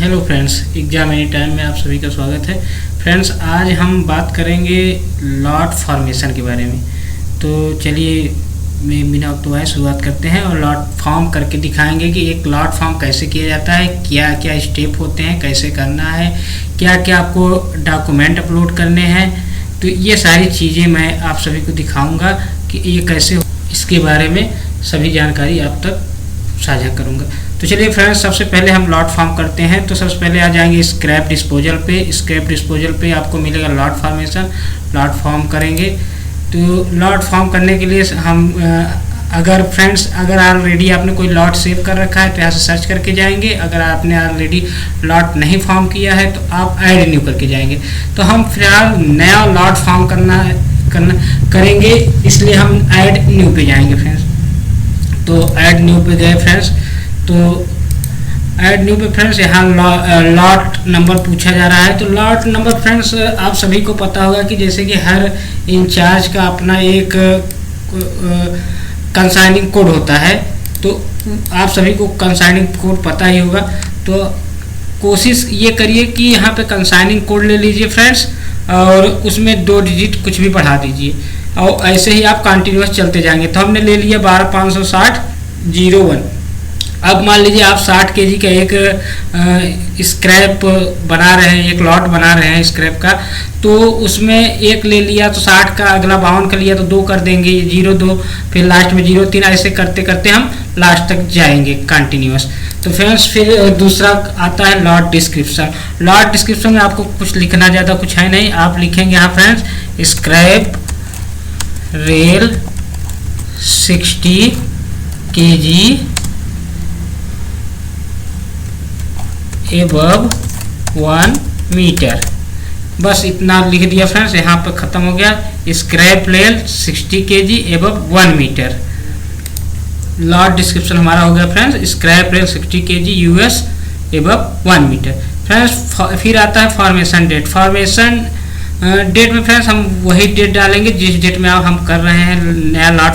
Hello friends, exam any time में आप सभी का स्वागत है। फ्रेंड्स, आज हम बात करेंगे लॉट फॉर्मेशन के बारे में। तो चलिए मैं बिना वक्त शुरुआत करते हैं और लॉट फॉर्म करके दिखाएंगे कि एक लॉट फॉर्म कैसे किया जाता है, क्या क्या स्टेप होते हैं, कैसे करना है, क्या क्या आपको डॉक्यूमेंट अपलोड करने हैं। तो ये सारी चीज़ें मैं आप सभी को दिखाऊँगा कि ये कैसे, इसके बारे में सभी जानकारी आप तक साझा करूँगा। तो चलिए फ्रेंड्स, सबसे पहले हम लॉट फॉर्म करते हैं। तो सबसे पहले आ जाएंगे स्क्रैप डिस्पोजल पे। स्क्रैप डिस्पोजल पे आपको मिलेगा लॉट फॉर्मेशन। लॉट फॉर्म करेंगे तो लॉट फॉर्म करने के लिए हम अगर ऑलरेडी आपने कोई लॉट सेव कर रखा है तो यहाँ से सर्च करके जाएंगे। अगर आपने ऑलरेडी लॉट नहीं फॉर्म किया है तो आप ऐड न्यू करके जाएंगे। तो हम फिलहाल नया लॉट फॉर्म करेंगे, इसलिए हम ऐड न्यू पे जाएंगे फ्रेंड्स। तो ऐड न्यू पे गए फ्रेंड्स। तो ऐड न्यू पे फ्रेंड्स यहाँ लॉट नंबर पूछा जा रहा है। तो लॉट नंबर फ्रेंड्स आप सभी को पता होगा कि जैसे कि हर इंचार्ज का अपना एक कंसाइनिंग कोड होता है। तो आप सभी को कंसाइनिंग कोड पता ही होगा। तो कोशिश ये करिए कि यहाँ पे कंसाइनिंग कोड ले लीजिए फ्रेंड्स, और उसमें 2 डिजिट कुछ भी बढ़ा दीजिए और ऐसे ही आप कंटिन्यूस चलते जाएंगे। तो हमने ले लिया 12560-01। अब मान लीजिए आप 60 केजी का एक स्क्रैप बना रहे हैं, एक लॉट बना रहे हैं स्क्रैप का। तो उसमें एक ले लिया तो 60 का, अगला 52 का लिया तो 2 कर देंगे, 02, फिर लास्ट में 03, ऐसे करते करते हम लास्ट तक जाएंगे कंटिन्यूस। तो फ्रेंड्स फिर दूसरा आता है लॉट डिस्क्रिप्शन। लॉट डिस्क्रिप्शन में आपको कुछ लिखना ज़्यादा कुछ है नहीं। आप लिखेंगे यहाँ friends scrap rail 60 KG above 1 metre. बस इतना लिख दिया फ्रेंड्स, यहाँ पर ख़त्म हो गया। Scrap rail 60 KG above 1 metre. Lot description हमारा हो गया friends, scrap rail 60 KG US above 1 metre. Friends फिर आता है फॉर्मेशन डेट। फॉर्मेशन डेट में फ्रेंड्स हम वही डेट डालेंगे जिस डेट में हम कर रहे हैं नया लॉट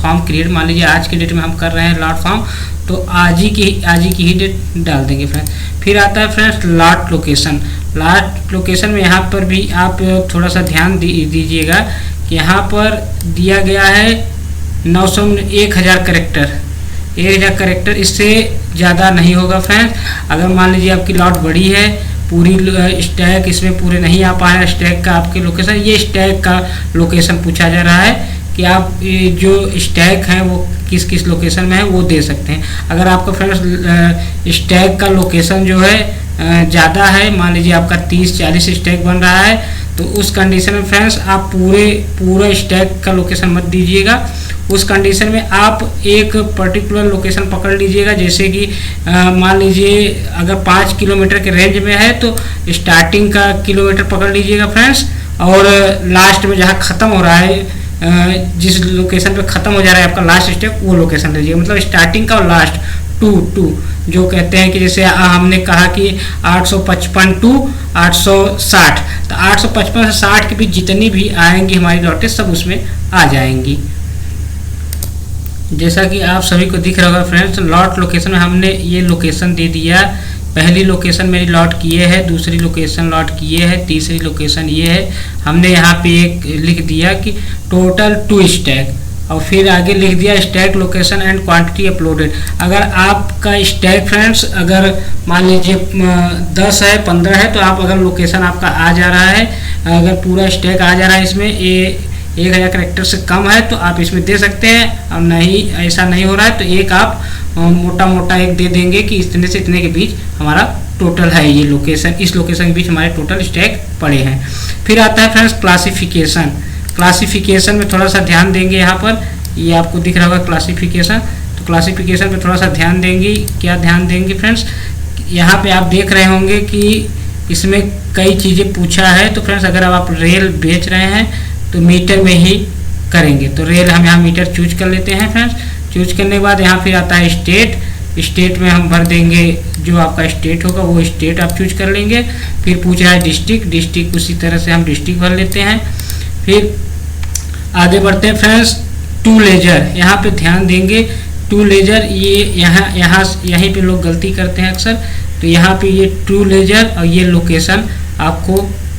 फॉर्म क्रिएट। मान लीजिए आज की डेट में हम कर रहे हैं लॉट फॉर्म, तो आज ही की ही डेट डाल देंगे फ्रेंड्स। फिर आता है friends lot location. Lot location में यहाँ पर भी आप थोड़ा सा ध्यान दीजिएगा कि यहाँ पर दिया गया है 1000 कैरेक्टर। 1000 कैरेक्टर, इससे ज़्यादा नहीं होगा फ्रेंड्स। अगर मान लीजिए आपकी लॉट बड़ी है, पूरी स्टैक इसमें पूरे नहीं आ पा रहे हैं, स्टैक का आपके लोकेशन, ये स्टैक का लोकेशन पूछा जा रहा है कि आप जो स्टैक हैं वो किस किस लोकेशन में है वो दे सकते हैं। अगर आपका फ्रेंड्स स्टैक का लोकेशन जो है ज़्यादा है, मान लीजिए आपका 30-40 स्टैक बन रहा है, तो उस कंडीशन में फ्रेंड्स आप पूरा स्टैक का लोकेशन मत दीजिएगा। उस कंडीशन में आप एक पर्टिकुलर लोकेशन पकड़ लीजिएगा। जैसे कि मान लीजिए अगर 5 किलोमीटर के रेंज में है तो स्टार्टिंग का किलोमीटर पकड़ लीजिएगा फ्रेंड्स, और लास्ट में जहाँ ख़त्म हो रहा है, जिस लोकेशन पे ख़त्म हो जा रहा है आपका लास्ट स्टेप, वो लोकेशन लीजिएगा। मतलब स्टार्टिंग का और लास्ट टू जो कहते हैं कि जैसे हमने कहा कि 855 टू 860, तो 855 से 60 के बीच जितनी भी आएंगी हमारी लॉटें सब उसमें आ जाएंगी। जैसा कि आप सभी को दिख रहा होगा फ्रेंड्स, लॉट लोकेशन में हमने ये लोकेशन दे दिया। पहली लोकेशन मेरी लॉट की ये है, दूसरी लोकेशन लॉट की ये है, तीसरी लोकेशन ये है। हमने यहाँ पे एक लिख दिया कि टोटल 2 स्टैक, और फिर आगे लिख दिया stack location and quantity uploaded. अगर आपका स्टैक फ्रेंड्स अगर मान लीजिए 10 है, 15 है, तो आप अगर लोकेशन आपका आ जा रहा है, अगर पूरा स्टैक आ जा रहा है इसमें 1000 कैरेक्टर से कम है तो आप इसमें दे सकते हैं। अब नहीं, ऐसा नहीं हो रहा है तो एक आप मोटा एक दे देंगे कि इतने से इतने के बीच हमारा टोटल है ये लोकेशन, इस लोकेशन के बीच हमारे टोटल स्टैक पड़े हैं। फिर आता है फ्रेंड्स क्लासिफिकेशन। क्लासिफिकेशन में थोड़ा सा ध्यान देंगे। यहाँ पर ये आपको दिख रहा होगा क्लासिफिकेशन। तो क्लासिफिकेशन पे थोड़ा सा ध्यान देंगे। क्या ध्यान देंगे फ्रेंड्स, यहाँ पे आप देख रहे होंगे कि इसमें कई चीज़ें पूछा है। तो फ्रेंड्स अगर आप रेल बेच रहे हैं तो मीटर में ही करेंगे। तो रेल हम यहाँ मीटर चूज कर लेते हैं फ्रेंड्स। चूज करने के बाद यहाँ फिर आता है स्टेट। स्टेट में हम भर देंगे जो आपका स्टेट होगा वो स्टेट आप चूज कर लेंगे। फिर पूछ रहा है डिस्ट्रिक्ट, उसी तरह से हम डिस्ट्रिक्ट भर लेते हैं। फिर आगे बढ़ते हैं फ्रेंड्स टू लेजर। यहाँ पे ध्यान देंगे टू लेजर, ये यहीं पे लोग गलती करते हैं अक्सर। तो यहाँ पे ये ट्रू लेजर और ये लोकेशन आपको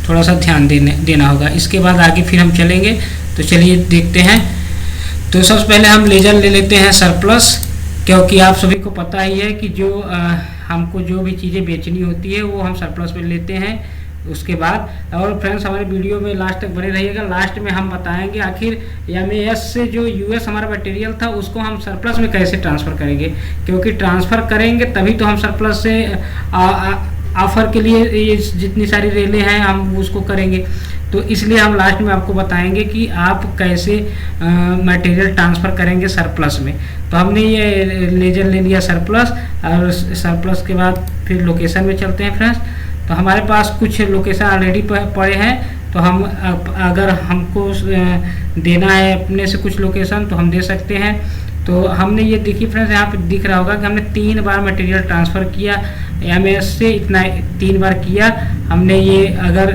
थोड़ा सा ध्यान देना होगा। इसके बाद आगे फिर हम चलेंगे, तो चलिए देखते हैं। तो सबसे पहले हम लेजर ले लेते हैं सरप्लस, क्योंकि आप सभी को पता ही है कि जो हमको जो भी चीज़ें बेचनी होती है वो हम सरप्लस में लेते हैं। उसके बाद और फ्रेंड्स हमारे वीडियो में लास्ट तक बने रहिएगा। लास्ट में हम बताएंगे आखिर MAS से जो US हमारा मटेरियल था उसको हम सरप्लस में कैसे ट्रांसफ़र करेंगे, क्योंकि ट्रांसफ़र करेंगे तभी तो हम सरप्लस से ऑफ़र के लिए ये जितनी सारी रेलें हैं हम उसको करेंगे। तो इसलिए हम लास्ट में आपको बताएंगे कि आप कैसे मटेरियल ट्रांसफ़र करेंगे सरप्लस में। तो हमने ये लेजर ले लिया सरप्लस, और सरप्लस के बाद फिर लोकेशन में चलते हैं फ्रेंड्स। तो हमारे पास कुछ लोकेशन ऑलरेडी पड़े हैं, तो हम अगर हमको देना है अपने से कुछ लोकेशन तो हम दे सकते हैं। तो हमने ये देखिए फ्रेंड्स, यहाँ पे दिख रहा होगा कि हमने 3 बार मटेरियल ट्रांसफ़र किया MAS से, इतना 3 बार किया हमने। ये अगर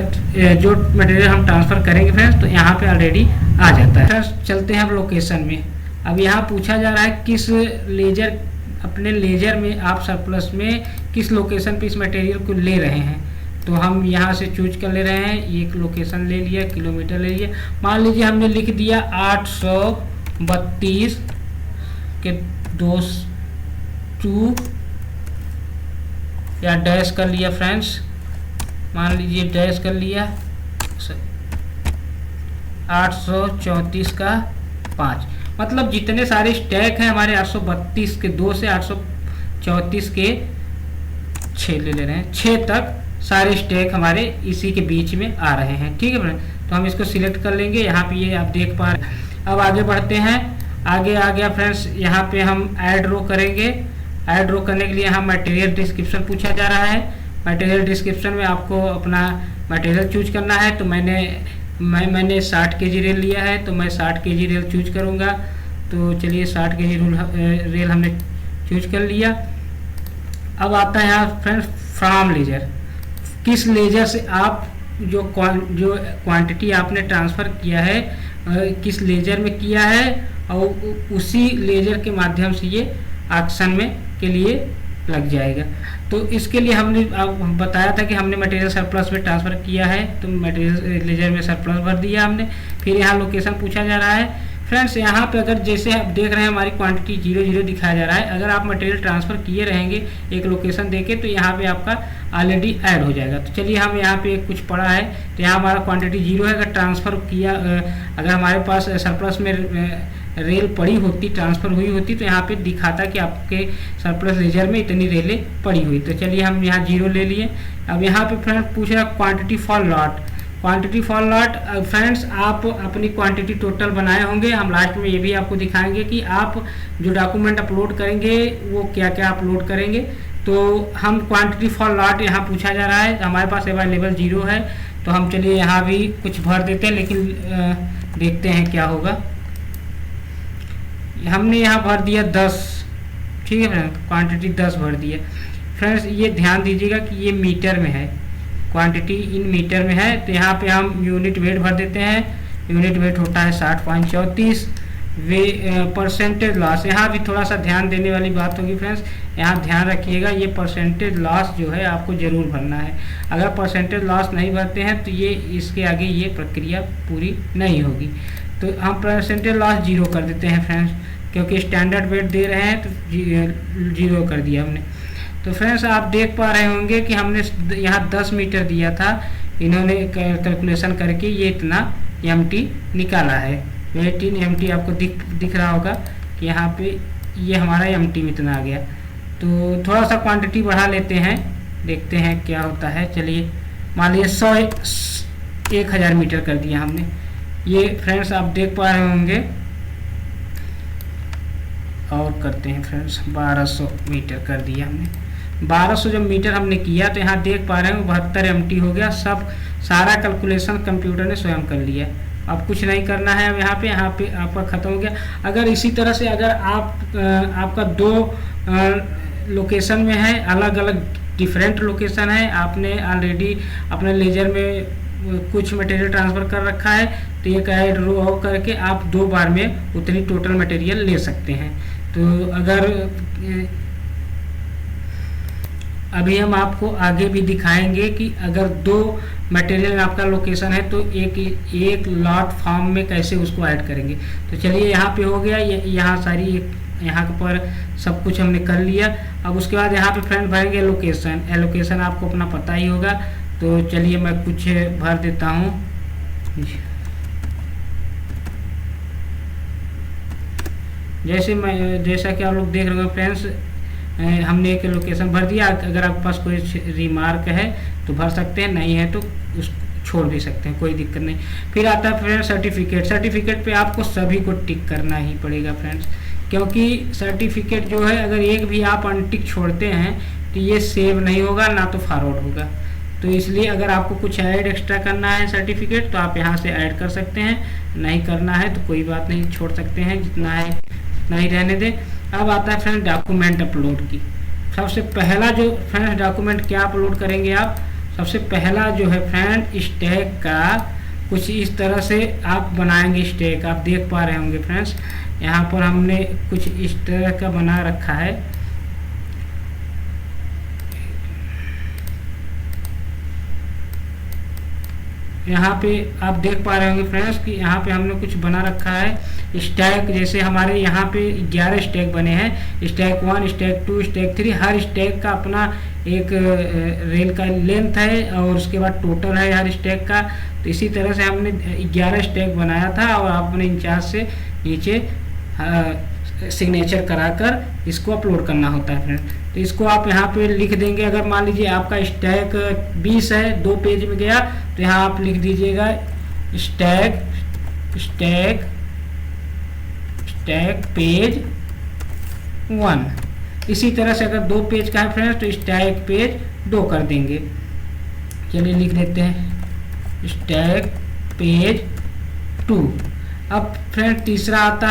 जो मटेरियल हम ट्रांसफ़र करेंगे फ्रेंड्स तो यहाँ पे ऑलरेडी आ जाता है। फ्रेंड्स चलते हैं अब लोकेशन में। अब यहाँ पूछा जा रहा है किस लेजर, अपने लेजर में आप सरप्लस में किस लोकेशन पे इस मटेरियल को ले रहे हैं। तो हम यहाँ से चूज कर ले रहे हैं, एक लोकेशन ले लिया, किलोमीटर ले लिया। मान लीजिए हमने लिख दिया 832 के 2 या डैश कर लिया फ्रेंड्स, मान लीजिए डैश कर लिया 834 का 5, मतलब जितने सारे स्टैक हैं हमारे 832 के 2 से 834 के 6 ले रहे हैं, 6 तक सारे स्टैक हमारे इसी के बीच में आ रहे हैं। ठीक है फ्रेंड, तो हम इसको सिलेक्ट कर लेंगे। यहाँ पे ये आप देख पा रहे हैं। अब आगे बढ़ते हैं, आगे आ गया फ्रेंड्स। यहाँ पे हम ऐड रो करेंगे। ऐड रो करने के लिए यहाँ मटेरियल डिस्क्रिप्शन पूछा जा रहा है। मटेरियल डिस्क्रिप्शन में आपको अपना मटेरियल चूज करना है। तो मैंने 60 kg रेल लिया है, तो मैं 60 kg रेल चूज करूँगा। तो चलिए 60 kg रेल हमने चूज कर लिया। अब आता है यहाँ फ्रेंड्स फ्रॉम लेजर, किस लेजर से आप जो क्वांटिटी आपने ट्रांसफ़र किया है किस लेजर में किया है, और उसी लेजर के माध्यम से ये ऑक्शन में के लिए लग जाएगा। तो इसके लिए हमने बताया था कि हमने मटेरियल सरप्लस में ट्रांसफ़र किया है, तो मटेरियल लेजर में सरप्लस भर दिया हमने। फिर यहाँ लोकेशन पूछा जा रहा है फ्रेंड्स। यहाँ पे अगर जैसे आप देख रहे हैं हमारी क्वांटिटी 00 दिखाया जा रहा है। अगर आप मटेरियल ट्रांसफ़र किए रहेंगे एक लोकेशन देके तो यहाँ पे आपका ऑलरेडी ऐड हो जाएगा। तो चलिए हम यहाँ पे कुछ पड़ा है, तो यहाँ हमारा क्वांटिटी 0 है। अगर ट्रांसफ़र किया, अगर हमारे पास सरप्लस में रेल पड़ी होती, ट्रांसफ़र हुई होती, तो यहाँ पे दिखाता कि आपके सरप्लस लेजर में इतनी रेलें पड़ी हुई। तो चलिए हम यहाँ 0 ले लिए। अब यहाँ पे फ्रेंड पूछ रहा quantity for lot. Quantity for lot friends, आप अपनी क्वांटिटी टोटल बनाए होंगे। हम लास्ट में ये भी आपको दिखाएंगे कि आप जो डॉक्यूमेंट अपलोड करेंगे वो क्या क्या अपलोड करेंगे। तो हम क्वांटिटी फॉर लॉट यहाँ पूछा जा रहा है, हमारे पास अवेलेबल 0 है। तो हम चलिए यहाँ भी कुछ भर देते हैं, लेकिन देखते हैं क्या होगा। हमने यहाँ भर दिया 10। ठीक है फ्रेंड्स, क्वांटिटी 10 भर दिया। फ्रेंड्स ये ध्यान दीजिएगा कि ये मीटर में है, क्वांटिटी इन मीटर में है। तो यहाँ पे हम यूनिट वेट भर देते हैं। यूनिट वेट होता है 60.34। परसेंटेज लॉस, यहाँ भी थोड़ा सा ध्यान देने वाली बात होगी फ्रेंड्स। यहाँ ध्यान रखिएगा, ये परसेंटेज लॉस जो है आपको ज़रूर भरना है। अगर परसेंटेज लॉस नहीं भरते हैं तो ये इसके आगे ये प्रक्रिया पूरी नहीं होगी। तो हम परसेंटेज लॉस 0 कर देते हैं फ्रेंड्स, क्योंकि स्टैंडर्ड वेट दे रहे हैं तो 0 कर दिया हमने। तो फ्रेंड्स आप देख पा रहे होंगे कि हमने यहाँ 10 मीटर दिया था, इन्होंने कैलकुलेशन करके ये इतना MT निकाला है। 18 MT आपको दिख रहा होगा कि यहाँ पे ये हमारा MT में इतना आ गया। तो थोड़ा सा क्वांटिटी बढ़ा लेते हैं, देखते हैं क्या होता है। चलिए मान लीजिए 1000 मीटर कर दिया हमने। ये फ्रेंड्स आप देख पा रहे होंगे, और करते हैं फ्रेंड्स 1200 मीटर कर दिया हमने। 1200 जब मीटर हमने किया तो यहाँ देख पा रहे हैं 72 MT हो गया। सारा कैलकुलेशन कंप्यूटर ने स्वयं कर लिया। अब कुछ नहीं करना है। अब यहाँ पे आपका ख़त्म हो गया। अगर इसी तरह से अगर आपका 2 लोकेशन में है, अलग अलग डिफरेंट लोकेशन है, आपने ऑलरेडी अपने लेजर में कुछ मटेरियल ट्रांसफ़र कर रखा है, तो एक ऐड रो करके आप 2 बार में उतनी टोटल मटेरियल ले सकते हैं। तो अभी हम आपको आगे भी दिखाएंगे कि अगर दो मटेरियल में आपका लोकेशन है तो एक लॉट फॉर्म में कैसे उसको ऐड करेंगे। तो चलिए यहाँ पे हो गया, यहाँ सारी यहाँ पर सब कुछ हमने कर लिया। अब उसके बाद यहाँ पे फ्रेंड भरेंगे लोकेशन। एलोकेशन आपको अपना पता ही होगा, तो चलिए मैं कुछ भर देता हूँ। जैसा कि आप लोग देख रहे हो फ्रेंड्स, हमने एक लोकेशन भर दिया। अगर आपके पास कोई रिमार्क है तो भर सकते हैं, नहीं है तो उस छोड़ भी सकते हैं, कोई दिक्कत नहीं। फिर आता है फ्रेंड्स सर्टिफिकेट। सर्टिफिकेट पे आपको सभी को टिक करना ही पड़ेगा फ्रेंड्स, क्योंकि सर्टिफिकेट जो है अगर एक भी आप अनटिक छोड़ते हैं तो ये सेव नहीं होगा, ना तो फॉरवर्ड होगा। तो इसलिए अगर आपको कुछ ऐड एक्स्ट्रा करना है सर्टिफिकेट तो आप यहाँ से ऐड कर सकते हैं, नहीं करना है तो कोई बात नहीं, छोड़ सकते हैं, जितना है उतना ही रहने दें। अब आता है फ्रेंड डॉक्यूमेंट अपलोड की। सबसे पहला जो फ्रेंड्स डॉक्यूमेंट क्या अपलोड करेंगे आप, सबसे पहला जो है फ्रेंड स्टैक का कुछ इस तरह से आप बनाएंगे। स्टैक आप देख पा रहे होंगे फ्रेंड्स, यहाँ पर हमने कुछ इस तरह का बना रखा है। यहाँ पे आप देख पा रहे होंगे फ्रेंड्स कि यहाँ पे हमने कुछ बना रखा है स्टैक। जैसे हमारे यहाँ पे 11 स्टैक बने हैं, स्टैक 1, स्टैक 2, स्टैक 3। हर स्टैक का अपना एक रेल का लेंथ है और उसके बाद टोटल है हर स्टैक का। तो इसी तरह से हमने 11 स्टैक बनाया था और अपने इंचार्ज से नीचे सिग्नेचर कराकर इसको अपलोड करना होता है फ्रेंड। तो इसको आप यहाँ पे लिख देंगे। अगर मान लीजिए आपका स्टैक 20 है, 2 पेज में गया, तो यहाँ आप लिख दीजिएगा स्टैक स्टैक स्टैक पेज 1। इसी तरह से अगर 2 पेज का है फ्रेंड्स तो स्टैक पेज 2 कर देंगे। चलिए लिख देते हैं स्टैक पेज 2। अब फ्रेंड तीसरा आता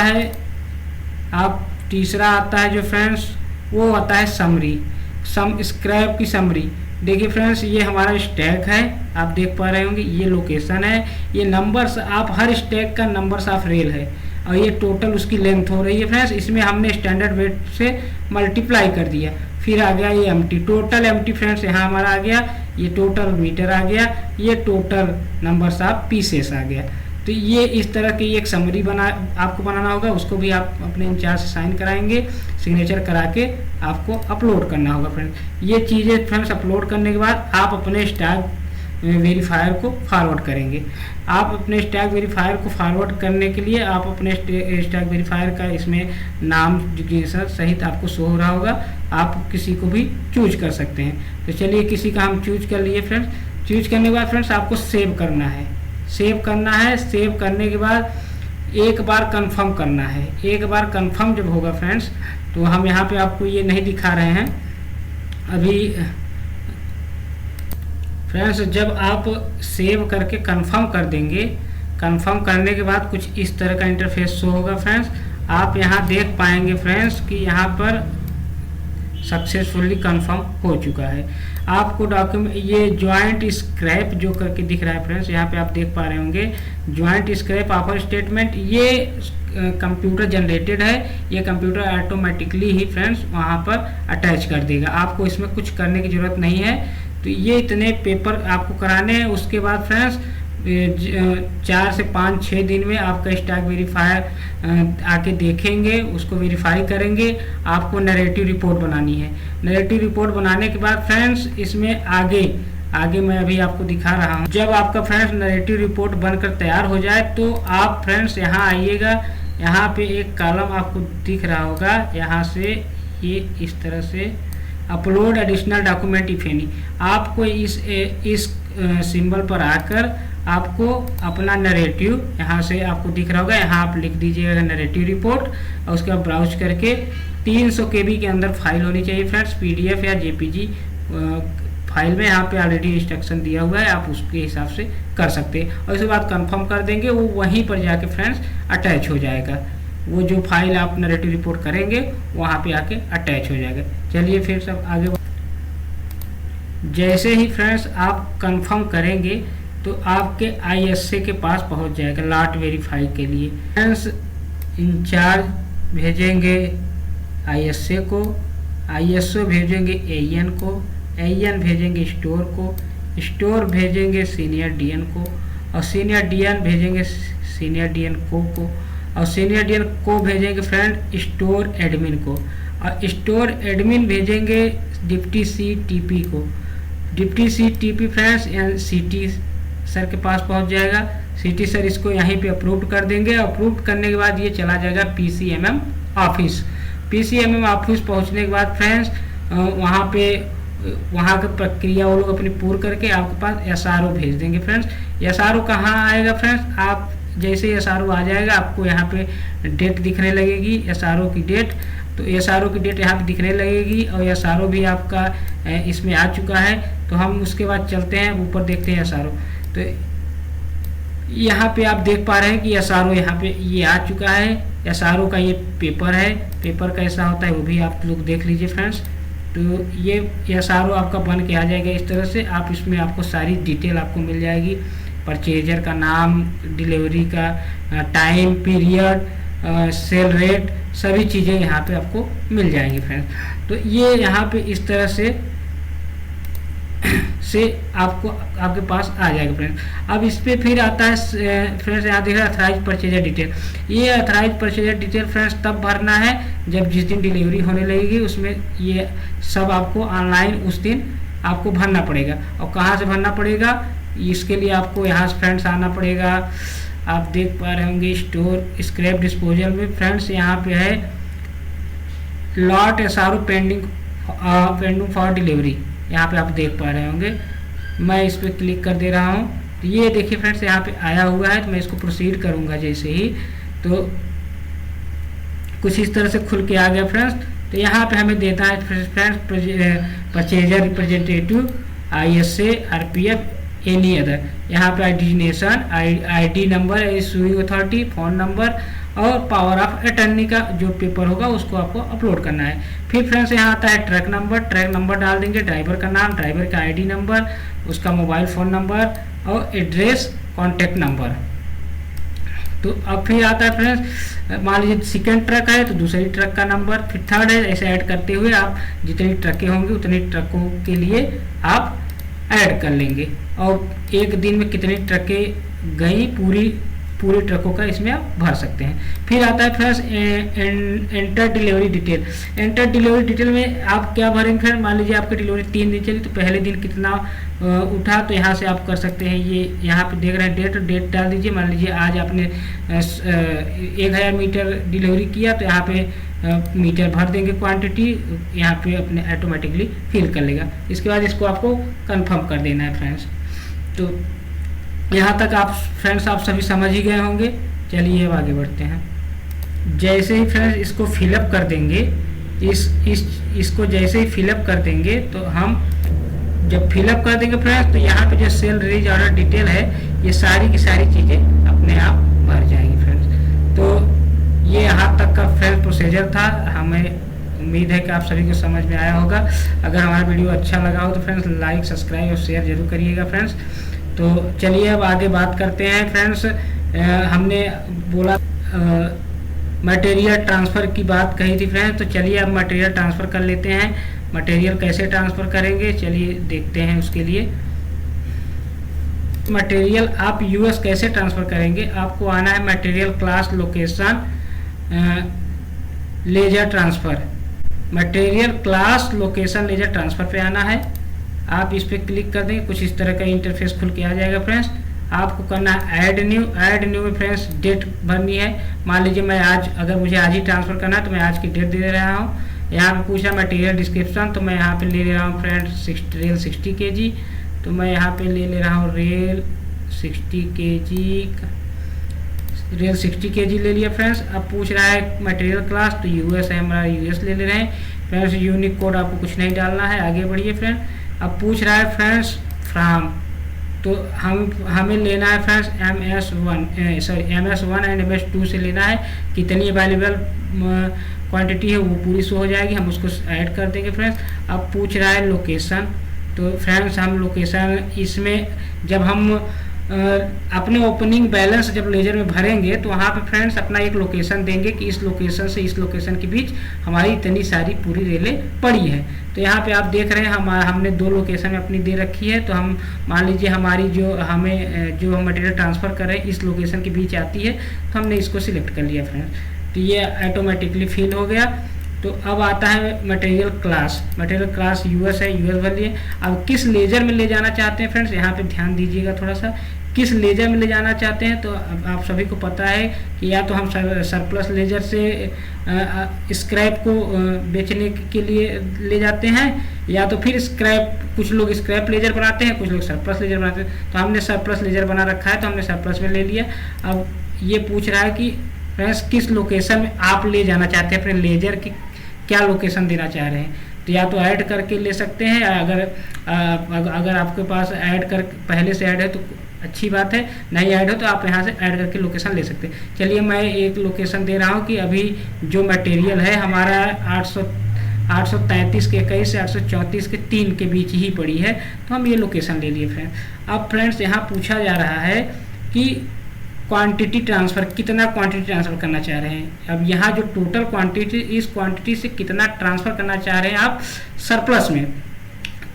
है जो फ्रेंड्स वो आता है समरी, स्क्रैप की समरी। देखिए फ्रेंड्स ये हमारा स्टैक है, आप देख पा रहे होंगे, ये लोकेशन है, ये नंबर्स आप हर स्टैक का नंबर्स ऑफ रेल है और ये टोटल उसकी लेंथ हो रही है फ्रेंड्स। इसमें हमने स्टैंडर्ड वेट से मल्टीप्लाई कर दिया। फिर आ गया ये एम्प्टी, टोटल एम्प्टी फ्रेंड्स यहाँ हमारा आ गया, ये टोटल मीटर आ गया, ये टोटल नंबर्स ऑफ पीसेस आ गया। तो ये इस तरह की एक समरी आपको बनाना होगा। उसको भी आप अपने इंचार्ज से साइन कराएंगे, सिग्नेचर करा के आपको अपलोड करना होगा फ्रेंड्स। ये चीज़ें फ्रेंड्स अपलोड करने के बाद आप अपने स्टैक वेरीफायर को फॉरवर्ड करेंगे। आप अपने स्टैक वेरीफायर को फॉरवर्ड करने के लिए आप अपने स्टैक वेरीफायर का इसमें नाम सहित आपको शो हो रहा होगा। आप किसी को भी चूज कर सकते हैं। तो चलिए किसी का हम चूज कर लिए फ्रेंड्स। चूज करने के बाद फ्रेंड्स आपको सेव करना है। सेव करने के बाद एक बार कंफर्म करना है। एक बार कंफर्म जब होगा फ्रेंड्स तो हम यहाँ पे आपको ये नहीं दिखा रहे हैं अभी फ्रेंड्स। जब आप सेव करके कंफर्म कर देंगे, कंफर्म करने के बाद कुछ इस तरह का इंटरफेस शो होगा फ्रेंड्स। आप यहाँ देख पाएंगे फ्रेंड्स कि यहाँ पर सक्सेसफुली कंफर्म हो चुका है। आपको डॉक्यूमेंट ये ज्वाइंट स्क्रैप जो करके दिख रहा है फ्रेंड्स, यहाँ पे आप देख पा रहे होंगे ज्वाइंट स्क्रैप ऑफर स्टेटमेंट। ये कंप्यूटर जनरेटेड है, ये कंप्यूटर ऑटोमेटिकली ही फ्रेंड्स वहाँ पर अटैच कर देगा। आपको इसमें कुछ करने की ज़रूरत नहीं है। तो ये इतने पेपर आपको कराने हैं। उसके बाद फ्रेंड्स 4 से 5-6 दिन में आपका स्टैक वेरीफायर आके देखेंगे, उसको वेरीफाई करेंगे। आपको नैरेटिव रिपोर्ट बनानी है। नैरेटिव रिपोर्ट बनाने के बाद फ्रेंड्स इसमें आगे मैं अभी आपको दिखा रहा हूँ। जब आपका फ्रेंड्स नैरेटिव रिपोर्ट बनकर तैयार हो जाए तो आप फ्रेंड्स यहाँ आइएगा। यहाँ पे एक कॉलम आपको दिख रहा होगा, यहाँ से ये इस तरह से upload additional document if any. आपको इस सिंबल पर आकर आपको अपना नैरेटिव यहाँ से आपको दिख रहा होगा, यहाँ आप लिख दीजिएगा नैरेटिव रिपोर्ट और उसके बाद ब्राउज करके 300 KB के अंदर फाइल होनी चाहिए फ्रेंड्स, PDF या JPG फाइल में। यहाँ पे ऑलरेडी इंस्ट्रक्शन दिया हुआ है, आप उसके हिसाब से कर सकते हैं। और उसके बाद कंफर्म कर देंगे, वो वहीं पर जाके फ्रेंड्स अटैच हो जाएगा। वो जो फाइल आप नैरेटिव रिपोर्ट करेंगे वहाँ पे आके अटैच हो जाएगा। चलिए फिर सब आगे। जैसे ही फ्रेंड्स आप कंफर्म करेंगे तो आपके ISA के पास पहुंच जाएगा लॉट वेरीफाई के लिए। फ्रेंड्स इंचार्ज भेजेंगे ISA को, ISO भेजेंगे AN को, AN भेजेंगे स्टोर को, स्टोर भेजेंगे सीनियर DN को, और सीनियर DN भेजेंगे सीनियर DN को, और सीनियर DN को भेजेंगे फ्रेंड स्टोर एडमिन को, और स्टोर एडमिन भेजेंगे डिप्टी CTP को। Deputy CTP friends CT sir के पास पहुंच जाएगा। CT सर इसको यहीं पे अप्रूव कर देंगे। अप्रूव करने के बाद ये चला जाएगा PCMM ऑफिस। PCMM ऑफिस पहुंचने के बाद फ्रेंड्स वहाँ की प्रक्रिया वो लोग अपनी पूर्ण करके आपके पास SRO भेज देंगे फ्रेंड्स। SRO कहाँ आएगा फ्रेंड्स, आप जैसे SRO आ जाएगा आपको यहाँ पे डेट दिखने लगेगी, SRO की डेट। तो SRO की डेट यहाँ पे दिखने लगेगी और SRO भी आपका इसमें आ चुका है। तो हम उसके बाद चलते हैं ऊपर, देखते हैं SRO। तो यहाँ पे आप देख पा रहे हैं कि SRO यहाँ पे ये आ चुका है। SRO का ये पेपर है, पेपर कैसा होता है वो भी आप लोग देख लीजिए फ्रेंड्स। तो ये SRO आपका बन के आ जाएगा इस तरह से। आप इसमें आपको सारी डिटेल आपको मिल जाएगी, परचेजर का नाम, डिलीवरी का टाइम पीरियड, सेल रेट, सभी चीज़ें यहाँ पे आपको मिल जाएंगी फ्रेंड्स। तो ये यहाँ पे इस तरह से आपको आपके पास आ जाएगा फ्रेंड्स। अब इस पे फिर आता है फ्रेंड्स, यहाँ देख रहे हैं अथराइज परचेजर डिटेल। ये अथराइज परचेजर डिटेल फ्रेंड्स तब भरना है जब जिस दिन डिलीवरी होने लगेगी, उसमें ये सब आपको ऑनलाइन उस दिन आपको भरना पड़ेगा। और कहाँ से भरना पड़ेगा, इसके लिए आपको यहाँ फ्रेंड्स आना पड़ेगा। आप देख पा रहे होंगे स्टोर स्क्रैप डिस्पोजल में फ्रेंड्स यहाँ पे है lot SRO pending for delivery, यहाँ पे आप देख पा रहे होंगे। मैं इस पर क्लिक कर दे रहा हूँ, तो ये देखिए फ्रेंड्स यहाँ पे आया हुआ है। तो मैं इसको प्रोसीड करूँगा जैसे ही, तो कुछ इस तरह से खुल के आ गया फ्रेंड्स। तो यहाँ पे हमें देता है friends purchaser representative, ISA, RPF, any other. यहाँ पे identification, ID number, issuing authority, phone number और पावर ऑफ अटर्नी का जो पेपर होगा उसको आपको अपलोड करना है। फिर फ्रेंड्स यहाँ आता है ट्रैक नंबर डाल देंगे, ड्राइवर का नाम, ड्राइवर का ID नंबर, उसका मोबाइल फ़ोन नंबर और एड्रेस, कॉन्टैक्ट नंबर। तो अब फिर आता है फ्रेंड्स, मान लीजिए सेकेंड ट्रक है तो दूसरी ट्रक का नंबर, फिर थर्ड है, ऐसे ऐड करते हुए आप जितनी ट्रकें होंगी उतनी ट्रकों के लिए आप ऐड कर लेंगे। और एक दिन में कितनी ट्रकें गई पूरी ट्रकों का इसमें आप भर सकते हैं। फिर आता है friends enter delivery detail. Enter delivery detail में आप क्या भरेंगे फ्रेंड, मान लीजिए आपकी डिलीवरी 3 दिन चली तो पहले दिन कितना उठा, तो यहाँ से आप कर सकते हैं। ये यहाँ पे देख रहे हैं डेट डाल दीजिए। मान लीजिए आज आपने 1000 मीटर डिलीवरी किया तो यहाँ पे मीटर भर देंगे, क्वांटिटी यहाँ पे अपने ऑटोमेटिकली फिल कर लेगा। इसके बाद इसको आपको कंफर्म कर देना है फ्रेंड्स। तो यहाँ तक आप फ्रेंड्स आप सभी समझ ही गए होंगे। चलिए अब आगे बढ़ते हैं। जैसे ही फ्रेंड्स इसको फिलअप कर देंगे, इसको जैसे ही फिलअप कर देंगे, तो हम जब फिलअप कर देंगे फ्रेंड्स तो यहाँ पे जो सेल रिलीज ऑर्डर डिटेल है ये सारी की सारी चीज़ें अपने आप भर जाएंगी फ्रेंड्स। तो ये यहाँ तक का फ्रेंड्स प्रोसीजर था। हमें उम्मीद है कि आप सभी को समझ में आया होगा। अगर हमारा वीडियो अच्छा लगा हो तो फ्रेंड्स लाइक, सब्सक्राइब और शेयर जरूर करिएगा फ्रेंड्स। तो चलिए अब आगे बात करते हैं फ्रेंड्स। हमने बोला मटेरियल ट्रांसफ़र की बात कही थी फ्रेंड्स, तो चलिए अब मटेरियल ट्रांसफ़र कर लेते हैं। मटेरियल कैसे ट्रांसफ़र करेंगे चलिए देखते हैं। उसके लिए मटेरियल आप US कैसे ट्रांसफ़र करेंगे, आपको आना है material class location ledger transfer. Material class location ledger transfer पे आना है। आप इस पर क्लिक कर देंगे, कुछ इस तरह का इंटरफेस खुल के आ जाएगा फ्रेंड्स। आपको करना है ऐड न्यू में फ्रेंड्स डेट भरनी है। मान लीजिए मैं आज, अगर मुझे आज ही ट्रांसफ़र करना है तो मैं आज की डेट दे रहा हूँ। यहाँ पे पूछा मटेरियल डिस्क्रिप्शन, तो मैं यहाँ पे ले रहा हूँ फ्रेंड्स रेल 60 kg। तो मैं यहाँ पे ले रहा हूँ रेल 60 kg ले लिया फ्रेंड्स। अब पूछ रहा है मटेरियल क्लास, तो US है हमारा, US ले रहे हैं फ्रेंड्स। यूनिक कोड आपको कुछ नहीं डालना है, आगे बढ़िए फ्रेंड। अब पूछ रहा है फ्रेंड्स फ्राम, तो हमें लेना है फ्रेंड्स MS1 एंड MS2 से लेना है। कितनी अवेलेबल क्वांटिटी है वो पूरी शो हो जाएगी, हम उसको ऐड कर देंगे फ्रेंड्स। अब पूछ रहा है लोकेशन, तो फ्रेंड्स हम लोकेशन इसमें जब हम अपने ओपनिंग बैलेंस जब लेजर में भरेंगे तो वहाँ पे फ्रेंड्स अपना एक लोकेशन देंगे कि इस लोकेशन से इस लोकेशन के बीच हमारी इतनी सारी पूरी रेलें पड़ी हैं। तो यहाँ पे आप देख रहे हैं हमने 2 लोकेशन में अपनी दे रखी है। तो हम मान लीजिए हमारी जो हम मटेरियल ट्रांसफ़र कर रहे हैं इस लोकेशन के बीच आती है, तो हमने इसको सिलेक्ट कर लिया फ्रेंड्स। तो ये ऑटोमेटिकली फिल हो गया। तो अब आता है मटेरियल क्लास यूएस है, यूएस भर लिए। अब किस लेजर में ले जाना चाहते हैं फ्रेंड्स, यहाँ पे ध्यान दीजिएगा थोड़ा सा, किस लेजर में ले जाना चाहते हैं। तो अब आप सभी को पता है कि या तो हम सरप्लस लेजर से स्क्रैप को बेचने के लिए ले जाते हैं, या तो फिर कुछ लोग स्क्रैप लेजर बनाते हैं, कुछ लोग सरप्लस लेजर बनाते हैं। तो हमने सरप्लस लेजर बना रखा है तो हमने सरप्लस में ले लिया। अब ये पूछ रहा है कि फ्रेंड्स किस लोकेशन में आप ले जाना चाहते हैं, अपने लेजर की क्या लोकेशन देना चाह रहे हैं। तो या तो ऐड करके ले सकते हैं, अगर आपके पास पहले से ऐड है तो अच्छी बात है, नहीं ऐड हो तो आप यहाँ से ऐड करके लोकेशन ले सकते हैं। चलिए मैं एक लोकेशन दे रहा हूँ कि अभी जो मटेरियल है हमारा 833 के 21 से 834 के 3 के बीच ही पड़ी है, तो हम ये लोकेशन ले लिए फ्रेंड्स। अब फ्रेंड्स यहाँ पूछा जा रहा है कि क्वांटिटी ट्रांसफ़र, कितना क्वांटिटी ट्रांसफ़र करना चाह रहे हैं। अब यहाँ जो टोटल क्वांटिटी, इस क्वांटिटी से कितना ट्रांसफ़र करना चाह रहे हैं आप सरप्लस में।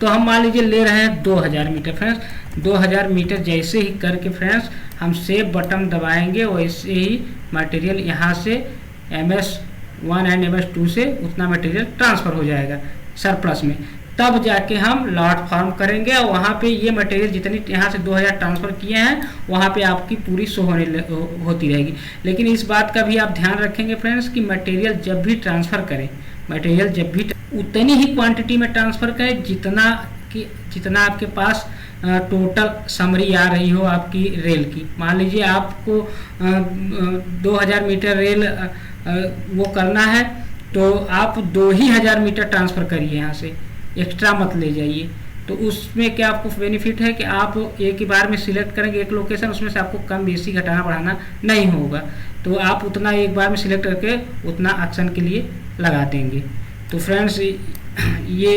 तो हम मान लीजिए ले रहे हैं 2000 मीटर फ्रेंड्स। 2000 मीटर जैसे ही करके फ्रेंड्स हम सेव बटन दबाएंगे, वैसे ही मटेरियल यहाँ से MS1 एंड MS2 से उतना मटेरियल ट्रांसफ़र हो जाएगा सरप्लस में। तब जाके हम लॉट फॉर्म करेंगे और वहाँ पे ये मटेरियल जितनी यहाँ से 2000 ट्रांसफ़र किए हैं वहाँ पे आपकी पूरी शो होती रहेगी। लेकिन इस बात का भी आप ध्यान रखेंगे फ्रेंड्स कि मटेरियल जब भी ट्रांसफ़र करें, मटेरियल जब भी उतनी ही क्वांटिटी में ट्रांसफ़र करें जितना आपके पास टोटल समरी आ रही हो आपकी रेल की। मान लीजिए आपको 2000 मीटर रेल वो करना है, तो आप 2000 मीटर ट्रांसफ़र करिए, यहाँ से एक्स्ट्रा मत ले जाइए। तो उसमें क्या आपको बेनिफिट है कि आप एक ही बार में सिलेक्ट करेंगे एक लोकेशन, उसमें से आपको कम बेसी घटाना बढ़ाना नहीं होगा। तो आप उतना एक बार में सिलेक्ट करके उतना एक्शन के लिए लगा देंगे। तो फ्रेंड्स ये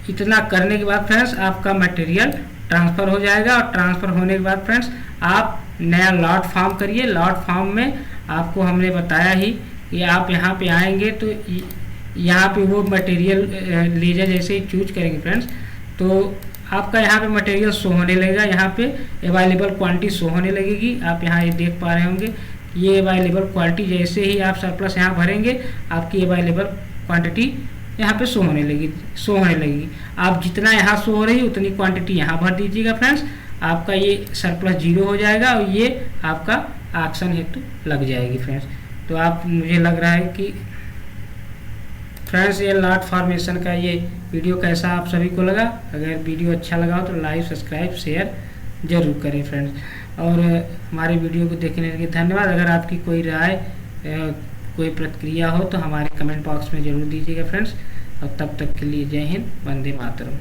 इतना करने के बाद फ्रेंड्स आपका मटेरियल ट्रांसफ़र हो जाएगा। और ट्रांसफ़र होने के बाद फ्रेंड्स आप नया लॉट फॉर्म करिए। लॉट फॉर्म में आपको हमने बताया ही कि आप यहाँ पे आएंगे तो यहाँ पे वो मटेरियल लेजर जैसे ही चूज करेंगे फ्रेंड्स, तो आपका यहाँ पे मटेरियल शो होने लगेगा। यहाँ पे अवेलेबल क्वांटिटी शो होने लगेगी। आप यहाँ ये देख पा रहे होंगे, ये अवेलेबल क्वांटिटी जैसे ही आप सरप्लस यहाँ भरेंगे आपकी अवेलेबल क्वांटिटी यहाँ पे शो होने लगेगी। आप जितना यहाँ शो हो रही है उतनी क्वांटिटी यहाँ भर दीजिएगा फ्रेंड्स। आपका ये सरप्लस 0 हो जाएगा और ये आपका एक्शन हेतु लग जाएगी फ्रेंड्स। तो आप मुझे लग रहा है कि फ्रेंड्स ये लॉट फॉर्मेशन का ये वीडियो कैसा आप सभी को लगा। अगर वीडियो अच्छा लगा हो तो लाइक, सब्सक्राइब, शेयर जरूर करें फ्रेंड्स। और हमारे वीडियो को देखने के लिए धन्यवाद। अगर आपकी कोई राय, कोई प्रतिक्रिया हो तो हमारे कमेंट बॉक्स में ज़रूर दीजिएगा फ्रेंड्स। और तब तक के लिए जय हिंद, वंदे मातरम।